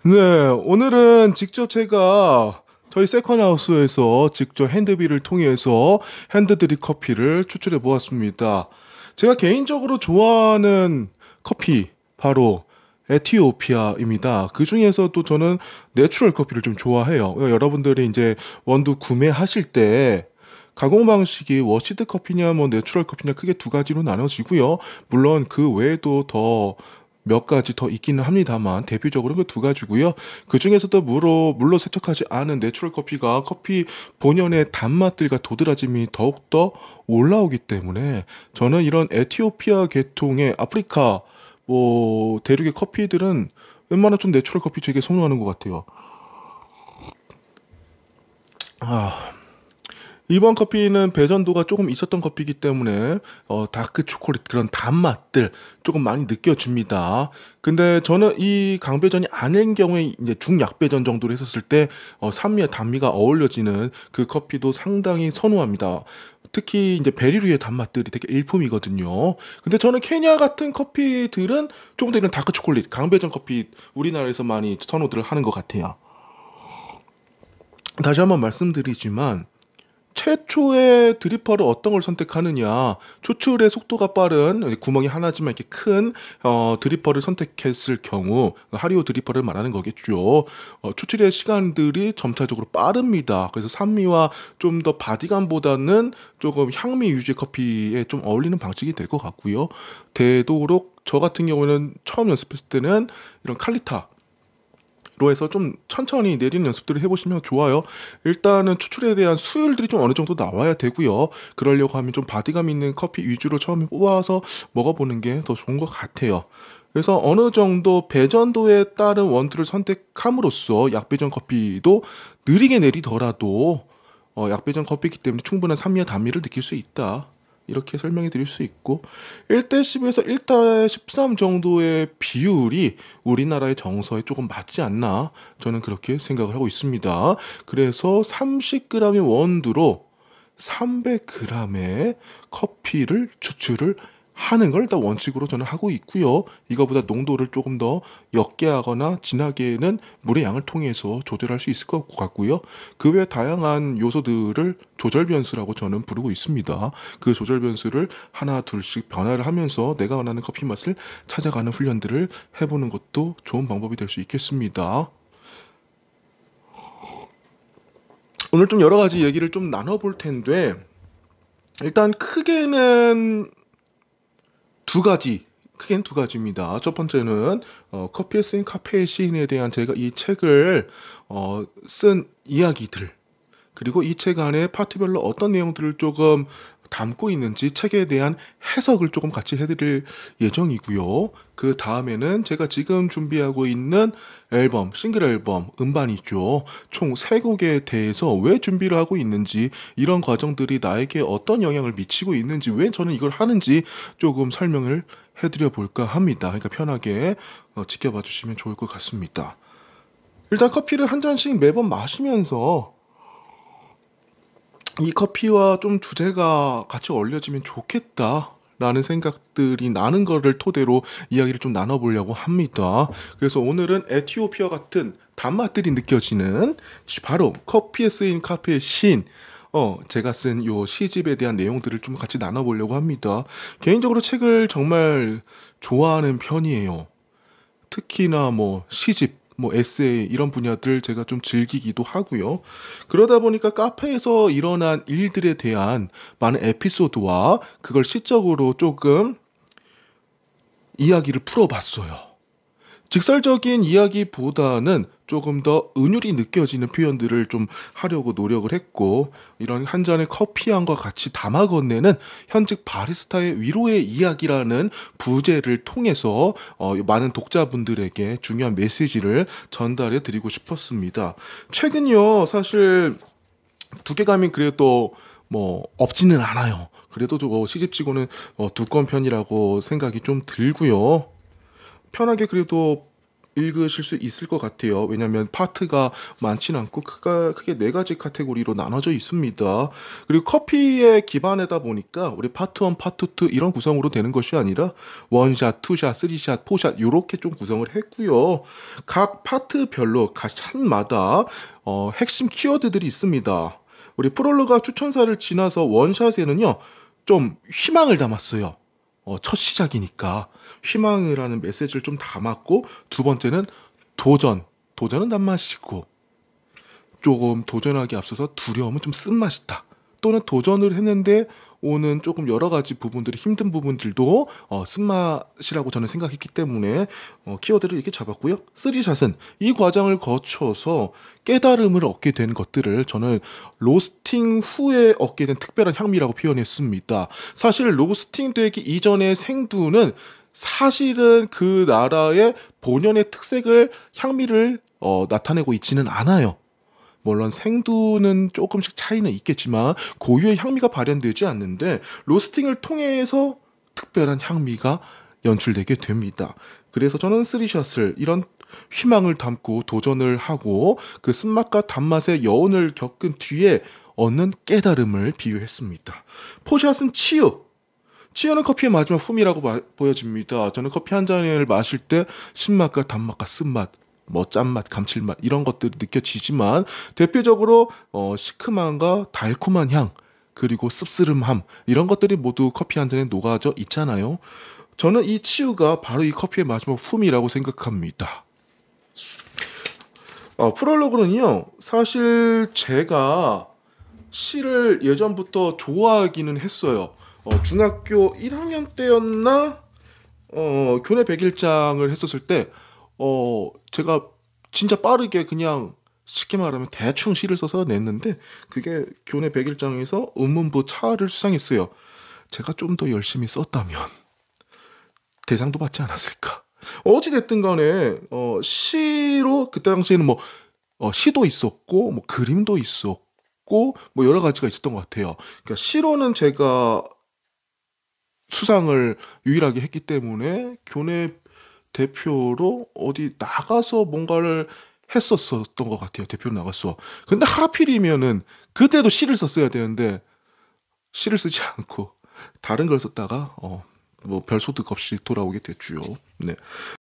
네, 오늘은 직접 제가 저희 세컨하우스에서 직접 핸드비를 통해서 핸드드립 커피를 추출해 보았습니다. 제가 개인적으로 좋아하는 커피 바로 에티오피아입니다. 그 중에서도 저는 내추럴 커피를 좀 좋아해요. 여러분들이 이제 원두 구매하실 때 가공 방식이 워시드 커피냐 뭐 내추럴 커피냐 크게 두 가지로 나눠지고요. 물론 그 외에도 더 몇 가지 더 있기는 합니다만 대표적으로 그 두 가지고요. 그 중에서도 물로 세척하지 않은 내추럴 커피가 커피 본연의 단맛들과 도드라짐이 더욱더 올라오기 때문에 저는 이런 에티오피아 계통의 아프리카 뭐 대륙의 커피들은 웬만하면 좀 내추럴 커피 되게 선호하는 것 같아요. 아, 이번 커피는 배전도가 조금 있었던 커피이기 때문에 다크 초콜릿 그런 단맛들 조금 많이 느껴집니다. 근데 저는 이 강배전이 아닌 경우에 이제 중약배전 정도로 했었을 때 산미와 단미가 어울려지는 그 커피도 상당히 선호합니다. 특히 이제 베리류의 단맛들이 되게 일품이거든요. 근데 저는 케냐 같은 커피들은 조금 더 이런 다크 초콜릿, 강배전 커피 우리나라에서 많이 선호들을 하는 것 같아요. 다시 한번 말씀드리지만 최초의 드리퍼를 어떤 걸 선택하느냐. 추출의 속도가 빠른 구멍이 하나지만 이렇게 큰 드리퍼를 선택했을 경우 하리오 드리퍼를 말하는 거겠죠. 추출의 시간들이 점차적으로 빠릅니다. 그래서 산미와 좀 더 바디감보다는 조금 향미 위주의 커피에 좀 어울리는 방식이 될 것 같고요. 되도록 저 같은 경우는 처음 연습했을 때는 이런 칼리타 로 해서 좀 천천히 내리는 연습들을 해보시면 좋아요. 일단은 추출에 대한 수율들이 좀 어느 정도 나와야 되고요. 그러려고 하면 좀 바디감 있는 커피 위주로 처음에 뽑아서 먹어보는 게 더 좋은 것 같아요. 그래서 어느 정도 배전도에 따른 원두를 선택함으로써 약배전 커피도 느리게 내리더라도 약배전 커피이기 때문에 충분한 산미와 단미를 느낄 수 있다. 이렇게 설명해 드릴 수 있고 1대 10에서 1대 13 정도의 비율이 우리나라의 정서에 조금 맞지 않나 저는 그렇게 생각을 하고 있습니다. 그래서 30g의 원두로 300g의 커피를 추출을 하는 걸 일단 원칙으로 저는 하고 있고요. 이거보다 농도를 조금 더 옅게 하거나 진하게는 물의 양을 통해서 조절할 수 있을 것 같고요. 그 외 다양한 요소들을 조절 변수라고 저는 부르고 있습니다. 그 조절 변수를 하나 둘씩 변화를 하면서 내가 원하는 커피 맛을 찾아가는 훈련들을 해보는 것도 좋은 방법이 될 수 있겠습니다. 오늘 좀 여러 가지 얘기를 좀 나눠볼 텐데 일단 크게는 두 가지입니다. 첫 번째는 커피에 쓰인 카페인에 대한 제가 이 책을 쓴 이야기들 그리고 이 책 안에 파트별로 어떤 내용들을 조금 담고 있는지 책에 대한 해석을 조금 같이 해드릴 예정이고요. 그 다음에는 제가 지금 준비하고 있는 앨범, 싱글 앨범, 음반이죠. 총 3곡에 대해서 왜 준비를 하고 있는지, 이런 과정들이 나에게 어떤 영향을 미치고 있는지, 왜 저는 이걸 하는지 조금 설명을 해드려 볼까 합니다. 그러니까 편하게 지켜봐 주시면 좋을 것 같습니다. 일단 커피를 한 잔씩 매번 마시면서 이 커피와 좀 주제가 같이 어울려지면 좋겠다라는 생각들이 나는 거를 토대로 이야기를 좀 나눠보려고 합니다. 그래서 오늘은 에티오피아 같은 단맛들이 느껴지는 바로 커피에 쓰인 카페의 신, 제가 쓴 요 시집에 대한 내용들을 좀 같이 나눠보려고 합니다. 개인적으로 책을 정말 좋아하는 편이에요. 특히나 뭐 시집, 뭐 에세이 이런 분야들 제가 좀 즐기기도 하고요. 그러다 보니까 카페에서 일어난 일들에 대한 많은 에피소드와 그걸 시적으로 조금 이야기를 풀어봤어요. 직설적인 이야기보다는 조금 더 은율이 느껴지는 표현들을 좀 하려고 노력을 했고, 이런 한 잔의 커피향과 같이 담아 건네는 현직 바리스타의 위로의 이야기라는 부제를 통해서 많은 독자분들에게 중요한 메시지를 전달해 드리고 싶었습니다. 최근요, 사실 두께감이 그래도 뭐 없지는 않아요. 그래도 시집치고는 두꺼운 편이라고 생각이 좀 들고요. 편하게 그래도 읽으실 수 있을 것 같아요. 왜냐하면 파트가 많지는 않고 크게 네 가지 카테고리로 나눠져 있습니다. 그리고 커피에 기반하다 보니까 우리 파트 1, 파트 2 이런 구성으로 되는 것이 아니라 원샷, 투샷, 쓰리샷, 포샷 이렇게 좀 구성을 했고요. 각 파트별로 각 샷마다 핵심 키워드들이 있습니다. 우리 프롤로가 추천사를 지나서 원샷에는요 좀 희망을 담았어요. 첫 시작이니까 희망이라는 메시지를 좀 담았고, 두 번째는 도전은 단맛이고 조금 도전하기 앞서서 두려움은 좀 쓴맛이다. 또는 도전을 했는데 오는 조금 여러 가지 부분들이 힘든 부분들도 쓴맛이라고 저는 생각했기 때문에 키워드를 이렇게 잡았고요. 쓰리샷은 이 과정을 거쳐서 깨달음을 얻게 된 것들을 저는 로스팅 후에 얻게 된 특별한 향미라고 표현했습니다. 사실 로스팅 되기 이전의 생두는 사실은 그 나라의 본연의 특색을 향미를 나타내고 있지는 않아요. 물론 생두는 조금씩 차이는 있겠지만 고유의 향미가 발현되지 않는데 로스팅을 통해서 특별한 향미가 연출되게 됩니다. 그래서 저는 쓰리샷을 이런 희망을 담고 도전을 하고 그 쓴맛과 단맛의 여운을 겪은 뒤에 얻는 깨달음을 비유했습니다. 포샷은 치유는 커피의 마지막 훔이라고 보여집니다. 저는 커피 한 잔을 마실 때 신맛과 단맛과 쓴맛, 짠맛, 감칠맛 이런 것들이 느껴지지만 대표적으로 시큼함과 달콤한 향 그리고 씁쓸함 이런 것들이 모두 커피 한 잔에 녹아져 있잖아요. 저는 이 치유가 바로 이 커피의 마지막 훔이라고 생각합니다. 프롤로그는요 사실 제가 시를 예전부터 좋아하기는 했어요. 중학교 1학년 때였나 교내 100일장을 했었을 때 제가 진짜 빠르게 그냥 쉽게 말하면 대충 시를 써서 냈는데 그게 교내 100일장에서 음문부 차를 수상했어요. 제가 좀 더 열심히 썼다면 대상도 받지 않았을까. 어찌됐든 간에 시로 그때 당시에는 뭐 시도 있었고 뭐 그림도 있었고 뭐 여러 가지가 있었던 것 같아요. 그러니까 시로는 제가 수상을 유일하게 했기 때문에 교내 대표로 어디 나가서 뭔가를 했었던 것 같아요. 대표로 나갔어. 근데 하필이면은 그때도 시를 썼어야 되는데 시를 쓰지 않고 다른 걸 썼다가 뭐 별 소득 없이 돌아오게 됐죠. 네.